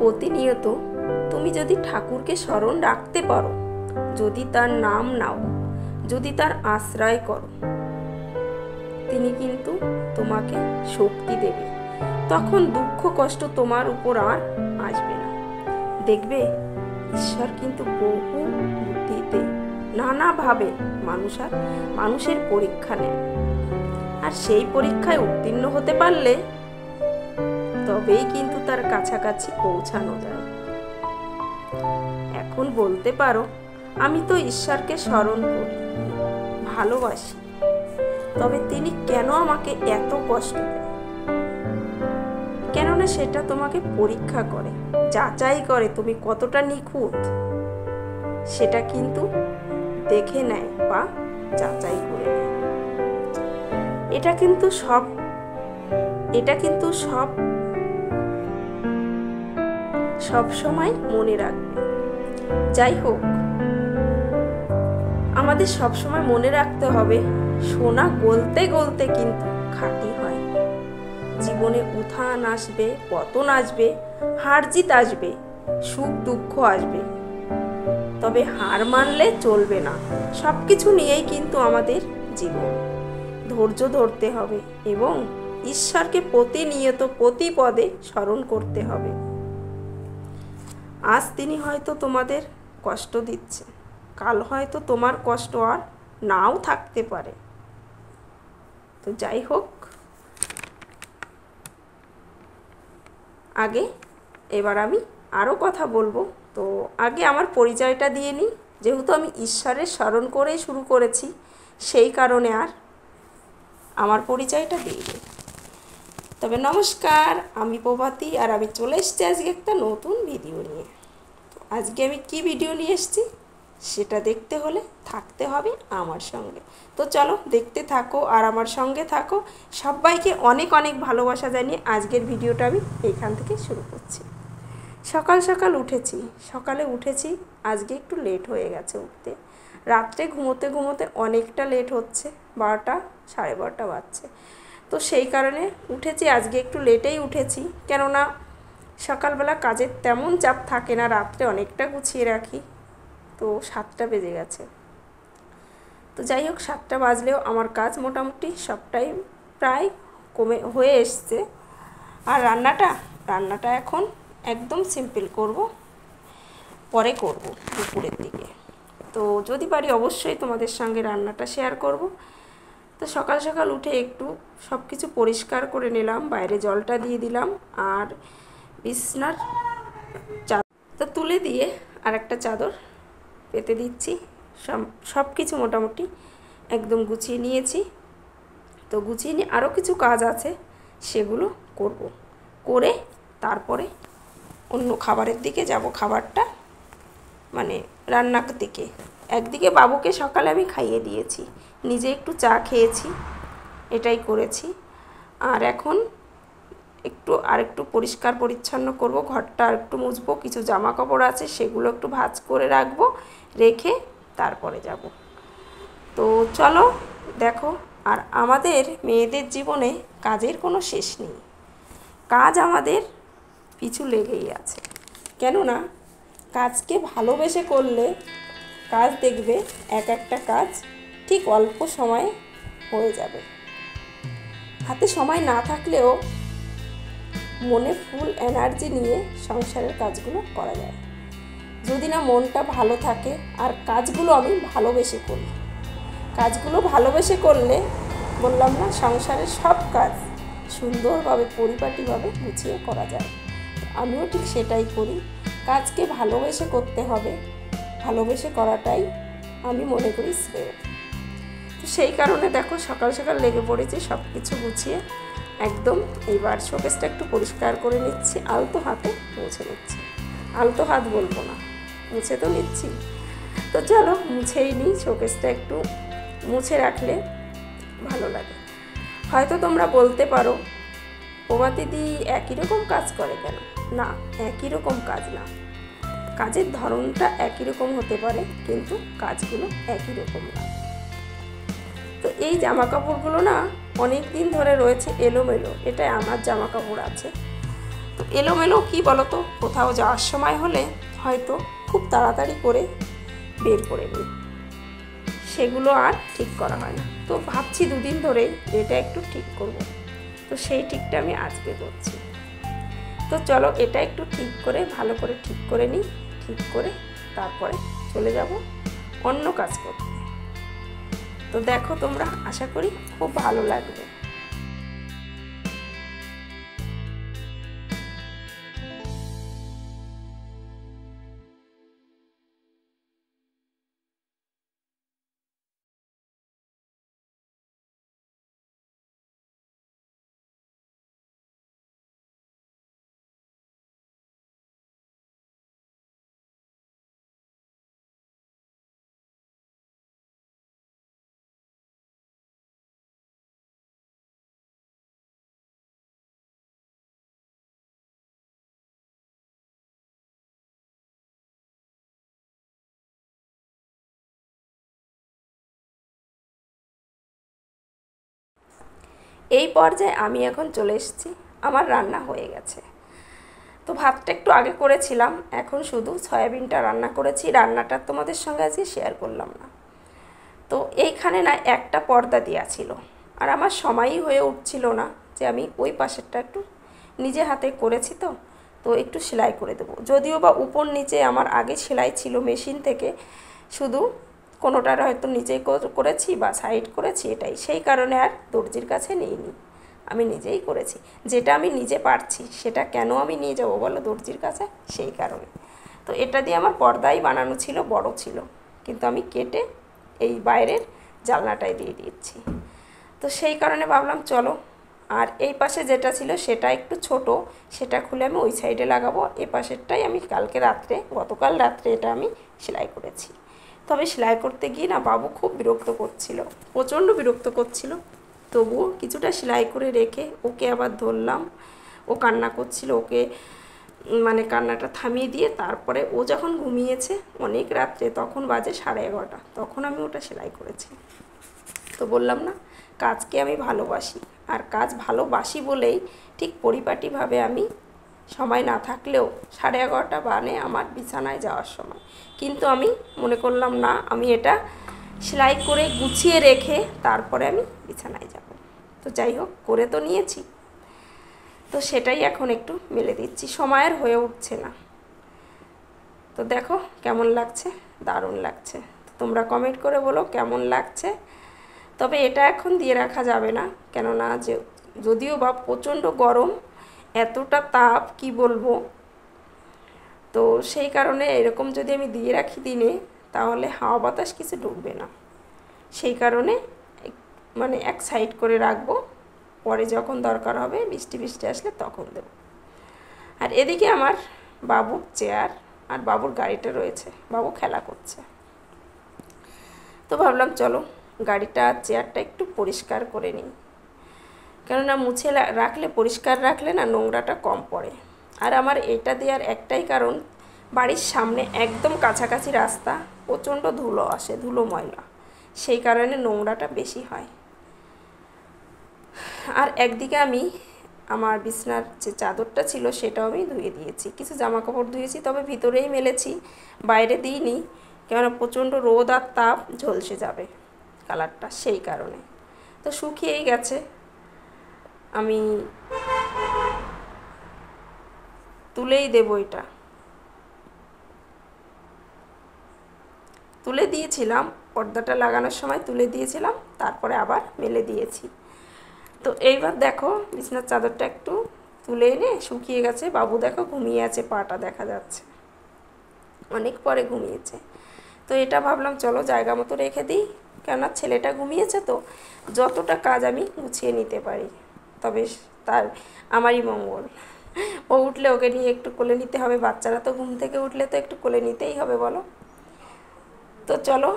প্রতিনিয়ত তুমি যদি ঠাকুরকে স্মরণ রাখতে পারো, যদি তার নাম নাও, যদি তার আশ্রয় করো, তিনি কিন্তু তোমাকে শক্তি দেবে। তখন দুঃখ কষ্ট তোমার উপর আর আসবে না। দেখবে ঈশ্বর কিন্তু বহু বুদ্ধিতে নানাভাবে মানুষের পরীক্ষা নেয়, আর সেই পরীক্ষায় উত্তীর্ণ হতে পারলে তবেই কিন্তু তার কাছাকাছি পৌঁছানো যায়। এখন বলতে পারো, আমি তো ঈশ্বরকে স্মরণ করি, ভালোবাসি, তবে তিনি কেন আমাকে এত কষ্ট দেয়? কেননা সেটা তোমাকে পরীক্ষা করে, যাচাই করে তুমি কতটা নিখুঁত, সেটা কিন্তু দেখে নেয় বা যাচাই করে নেয়। এটা কিন্তু সব সময় মনে রাখবে। যাই হোক, আমাদের সব সময় মনে রাখতে হবে, সোনা গলতে গলতে কিন্তু খাঁটি হয়। জীবনে উত্থান আসবে, পতন আসবে, হার জিত আসবে, সুখ দুঃখ আসবে, তবে হার মানলে চলবে না। সবকিছু নিয়েই কিন্তু আমাদের জীবন। ধৈর্য ধরতে হবে এবং ঈশ্বরকে প্রতিনিয়ত প্রতি পদে স্মরণ করতে হবে। আজ তিনি হয়তো তোমাদের কষ্ট দিচ্ছে, কাল হয়তো তোমার কষ্ট আর নাও থাকতে পারে। তো যাই হোক, এবার আমি আরও কথা বলবো। তো আগে আমার পরিচয়টা দিয়ে নিই। যেহেতু আমি ঈশ্বরের স্মরণ করেই শুরু করেছি, সেই কারণে আর আমার পরিচয়টা দিয়ে নিই। তবে নমস্কার, আমি প্রভাতী, আর আমি চলে এসেছি আজকে একটা নতুন ভিডিও নিয়ে। আজকে আমি কি ভিডিও নিয়ে এসেছি সেটা দেখতে হলে থাকতে হবে আমার সঙ্গে। তো চলো দেখতে থাকো আর আমার সঙ্গে থাকো। সবাইকে অনেক অনেক ভালোবাসা জানিয়ে আজকের ভিডিওটা আমি এইখান থেকে শুরু করছি। সকালে উঠেছি, আজকে একটু লেট হয়ে গেছে উঠতে। রাত্রে ঘুমোতে ঘুমোতে অনেকটা লেট হচ্ছে, 12টা 12:30 বাজছে। তো সেই কারণে উঠেছি, আজকে একটু লেটেই উঠেছি, কেননা সকালবেলা কাজের তেমন চাপ থাকে না, রাত্রে অনেকটা গুছিয়ে রাখি। তো 7টা বেজে গেছে। তো যাই হোক, 7টা বাজলেও আমার কাজ মোটামুটি সবটাই প্রায় হয়ে এসছে। আর রান্নাটা এখন একদম সিম্পল করব, পরে করব দুপুরের দিকে। তো যদি পারি অবশ্যই তোমাদের সঙ্গে রান্নাটা শেয়ার করব। তো সকাল সকাল উঠে একটু সব কিছু পরিষ্কার করে নিলাম, বাইরে জলটা দিয়ে দিলাম, আর বিছনার চাদর তুলে দিয়ে আর একটা চাদর পেতে দিচ্ছি। সব কিছু মোটামুটি একদম গুছিয়ে নিয়েছি। তো গুছিয়ে নিয়ে আরও কিছু কাজ আছে, সেগুলো করে তারপরে অন্য খাবারের দিকে যাব। খাবারটা মানে রান্নার দিকে। একদিকে বাবুকে সকালে আমি খাইয়ে দিয়েছি, নিজে একটু চা খেয়েছি, এটাই করেছি। আর এখন একটু পরিষ্কার পরিচ্ছন্ন করব, ঘরটা আর একটু মুছবো, কিছু জামা কাপড় আছে সেগুলো একটু ভাঁজ করে রাখবো, রেখে তারপরে যাব। তো চলো দেখো। আর আমাদের মেয়েদের জীবনে কাজের কোনো শেষ নেই, কাজ আমাদের পিছু লেগেই আছে। কেননা কাজকে ভালোবেসে করলে কাজ দেখবে একটা কাজ ঠিক অল্প সময়ে হয়ে যাবে। হাতে সময় না থাকলেও মনে ফুল এনার্জি নিয়ে সংসারের কাজগুলো করা যায়, যদি না মনটা ভালো থাকে। আর কাজগুলো আমি ভালোবেসে করি। কাজগুলো ভালোবেসে করলে বললাম না, সংসারের সব কাজ সুন্দরভাবে পরিপাটিভাবে গুছিয়ে করা যায়। আমিও ঠিক সেটাই করি। কাজকে ভালোবেসে করতে হবে, ভালোবেসে করাটাই আমি মনে করি শ্রেয়। তো সেই কারণে দেখো সকাল সকাল লেগে পড়েছি সব কিছু গুছিয়ে একদম। এইবার শোকেসটা একটু পরিষ্কার করে নিচ্ছি, আলতো হাতে মুছে নিচ্ছি। আলতো হাত বলবো না, মুছে তো নিচ্ছি। তো চলো মুছেই নিই। শোকেসটা একটু মুছে রাখলে ভালো লাগে। হয়তো তোমরা বলতে পারো, প্রভাতীদি একই রকম কাজ করে কেন? না, একই রকম কাজ না, কাজের ধরনটা একই রকম হতে পারে, কিন্তু কাজগুলো একই রকম না। তো এই জামা কাপড়গুলো না অনেক দিন ধরে রয়েছে এলোমেলো, এটা আমার জামা কাপড় আছে। তো এলোমেলো কি বলো তো, কোথাও যাওয়ার সময় হলে হয়তো খুব তাড়াতাড়ি করে বের করে নিই, সেগুলো আর ঠিক করা হয় না। তো ভাবছি দুদিন ধরেই এটা একটু ঠিক করব, তো সেই ঠিকটা আমি আজকে করছি। তো চলো এটা একটু ঠিক করে ভালো করে ঠিক করে নিই, ঠিক করে তারপরে চলে যাব অন্য কাজ করতে। তো দেখো তোমরা, আশা করি খুব ভালো লাগবে। এই পর্যায়ে আমি এখন চলে এসেছি, আমার রান্না হয়ে গেছে। তো ভাতটা একটু আগে করেছিলাম, এখন শুধু সয়াবিনটা রান্না করেছি। রান্নাটা তোমাদের সঙ্গে আজকে শেয়ার করলাম না। তো এইখানে না একটা পর্দা দেওয়া ছিল, আর আমার সময়ই হয়ে উঠছিল না যে আমি ওই পাশেরটা একটু নিজে হাতে করেছি। তো একটু সেলাই করে দেবো, যদিও বা উপর নিচে আমার আগে সেলাই ছিল মেশিন থেকে, শুধু কোনোটার হয়তো নিজেই করেছি বা সাইড করেছি, এটাই। সেই কারণে আর দর্জির কাছে নিইনি, আমি নিজেই করেছি। যেটা আমি নিজে পারছি সেটা কেন আমি নিয়ে যাবো বলো দর্জির কাছে, সেই কারণে। তো এটা দিয়ে আমার পর্দাই বানানো ছিল, বড় ছিল, কিন্তু আমি কেটে এই বাইরের জানলাটায় দিয়ে দিয়েছি। তো সেই কারণে ভাবলাম চলো, আর এই পাশে যেটা ছিল সেটা একটু ছোট, সেটা খুলে আমি ওই সাইডে লাগাবো। এ পাশেরটাই আমি গতকাল রাত্রে এটা আমি সেলাই করেছি। তবে সেলাই করতে গিয়ে না বাবু খুব বিরক্ত করছিল, প্রচণ্ড বিরক্ত করছিল। তবুও কিছুটা সেলাই করে রেখে ওকে আবার ধরলাম, ও কান্না করছিল, ওকে মানে কান্নাটা থামিয়ে দিয়ে তারপরে ও যখন ঘুমিয়েছে অনেক রাত্রে, তখন বাজে 11:30, তখন আমি ওটা সেলাই করেছি। তো বললাম না, কাজকে আমি ভালোবাসি, আর কাজ ভালোবাসি বলেই ঠিক পরিপাটিভাবে আমি সময় না থাকলেও 11:30 বাজে আমার বিছানায় যাওয়ার সময়, কিন্তু আমি মনে করলাম না, আমি এটা সেলাই করে গুছিয়ে রেখে তারপরে আমি বিছানায় যাব। তো যাই হোক, করে তো নিয়েছি, তো সেটাই এখন একটু মেলে দিচ্ছি, সময়ের হয়ে উঠছে না। তো দেখো কেমন লাগছে, দারুণ লাগছে। তোমরা কমেন্ট করে বলো কেমন লাগছে। তবে এটা এখন দিয়ে রাখা যাবে না, কেননা যদিও বা প্রচণ্ড গরম, এতটা তাপ কি বলবো। তো সেই কারণে এরকম যদি আমি দিয়ে রাখি দিনে, তাহলে হাওয়া বাতাস কিছু ঢুকবে না। সেই কারণে মানে এক সাইড করে রাখবো, পরে যখন দরকার হবে বৃষ্টি আসলে তখন দেব। আর এদিকে আমার বাবুর চেয়ার আর বাবুর গাড়িটা রয়েছে, বাবু খেলা করছে। তো ভাবলাম চলো গাড়িটা আর চেয়ারটা একটু পরিষ্কার করে নিই, কেননা মুছে রাখলে, পরিষ্কার রাখলে না নোংরাটা কম পড়ে। আর আমার এটা দেওয়ার একটাই কারণ, বাড়ির সামনে একদম কাছাকাছি রাস্তা, প্রচণ্ড ধুলো আসে, ধুলো ময়লা, সেই কারণে নোংরাটা বেশি হয়। আর একদিকে আমি আমার বিছনার যে চাদরটা ছিল সেটাও আমি ধুয়ে দিয়েছি, কিছু জামা কাপড় ধুয়েছি, তবে ভিতরেই মেলেছি, বাইরে দিইনি, কেননা প্রচণ্ড রোদ আর তাপ ঝলসে যাবে কালারটা, সেই কারণে। তো শুকিয়েই গেছে, আমি তুলেই দেবো, এটা তুলে দিয়েছিলাম, পর্দাটা লাগানোর সময় তুলে দিয়েছিলাম, তারপরে আবার মেলে দিয়েছি। তো এইবার দেখো বিছনার চাদরটা একটু তুলে এনে, শুকিয়ে গেছে, বাবু দেখো ঘুমিয়ে আছে, পাটা দেখা যাচ্ছে, অনেক পরে ঘুমিয়েছে। তো এটা ভাবলাম চলো জায়গা মতো রেখে দিই, কেননা ছেলেটা ঘুমিয়েছে, তো যতটা কাজ আমি গুছিয়ে নিতে পারি, তবে তার আমারই মঙ্গল। ও উঠলে ওকে নিয়ে একটু কোলে নিতে হবে, বাচ্চারা তো ঘুম থেকে উঠলে তো একটু কোলে নিতেই হবে বলো। তো চলো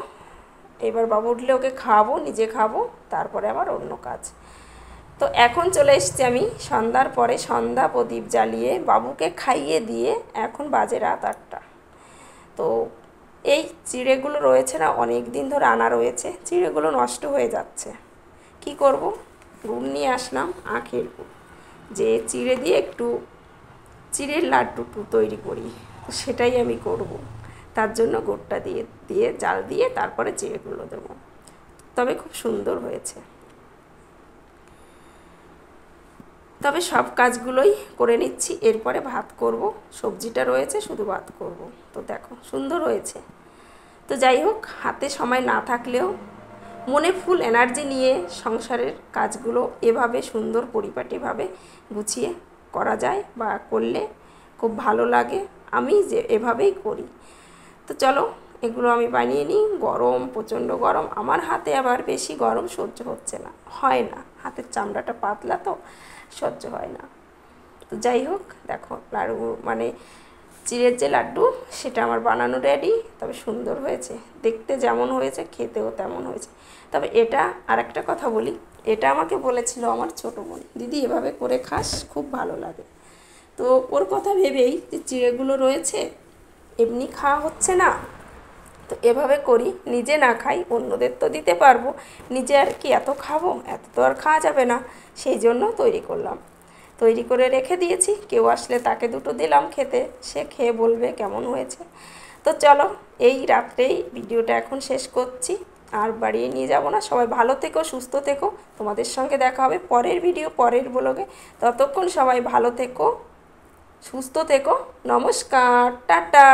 এবার বাবু উঠলে ওকে খাওয়াবো, নিজে খাবো, তারপরে আবার অন্য কাজ। তো এখন চলে এসেছি আমি সন্ধ্যার পরে, সন্ধ্যা প্রদীপ জ্বালিয়ে বাবুকে খাইয়ে দিয়ে এখন বাজে রাত 8টা। তো এই চিড়েগুলো রয়েছে না, অনেক দিন ধরে আনা রয়েছে, চিড়েগুলো নষ্ট হয়ে যাচ্ছে, কি করব, গুড় নিয়ে আসলাম, আখের গুড়, যে চিড়ে দিয়ে একটু চিড়ের লাড্ডু তৈরি করি, তো সেটাই আমি করব। তার জন্য গুড়টা দিয়ে দিয়ে জাল দিয়ে তারপরে চিড়েগুলো দেবো, তবে খুব সুন্দর হয়েছে। তবে সব কাজগুলোই করে নিচ্ছি, এরপরে ভাত করব। সবজিটা রয়েছে, শুধু ভাত করব। তো দেখো সুন্দর হয়েছে। তো যাই হোক, হাতে সময় না থাকলেও মনে ফুল এনার্জি নিয়ে সংসারের কাজগুলো এভাবে সুন্দর পরিপাটিভাবে গুছিয়ে করা যায়, বা করলে খুব ভালো লাগে। আমি যে এভাবেই করি। তো চলো এগুলো আমি বানিয়ে নিই। গরম, প্রচণ্ড গরম। আমার হাতে আবার বেশি গরম সহ্য হচ্ছে না, হয় না, হাতের চামড়াটা পাতলা তো সহ্য হয় না। তো যাই হোক, দেখো লাড়ু মানে চিড়ের যে লাড্ডু সেটা আমার বানানো রেডি। তবে সুন্দর হয়েছে, দেখতে যেমন হয়েছে খেতেও তেমন হয়েছে। তবে এটা আর একটা কথা বলি, এটা আমাকে বলেছিল আমার ছোটো বোন, দিদি এভাবে করে খাস, খুব ভালো লাগে। তো ওর কথা ভেবেই যে চিড়েগুলো রয়েছে, এমনি খাওয়া হচ্ছে না, তো এভাবে করি, নিজে না খাই অন্যদের তো দিতে পারবো, নিজে আর কি এত খাবো, এত তো আর খাওয়া যাবে না, সেই জন্য তৈরি করলাম। তৈরি করে রেখে দিয়েছি, কেউ আসলে তাকে দুটো দিলাম খেতে, সে খেয়ে বলবে কেমন হয়েছে। তো চলো এই রাত্রেই ভিডিওটা এখন শেষ করছি, আর বাড়িয়ে নিয়ে যাব না। সবাই ভালো থেকো, সুস্থ থেকো। তোমাদের সঙ্গে দেখা হবে পরের ভিডিও, পরের ব্লগে। ততক্ষণ সবাই ভালো থেকো, সুস্থ থেকো। নমস্কার, টাটা।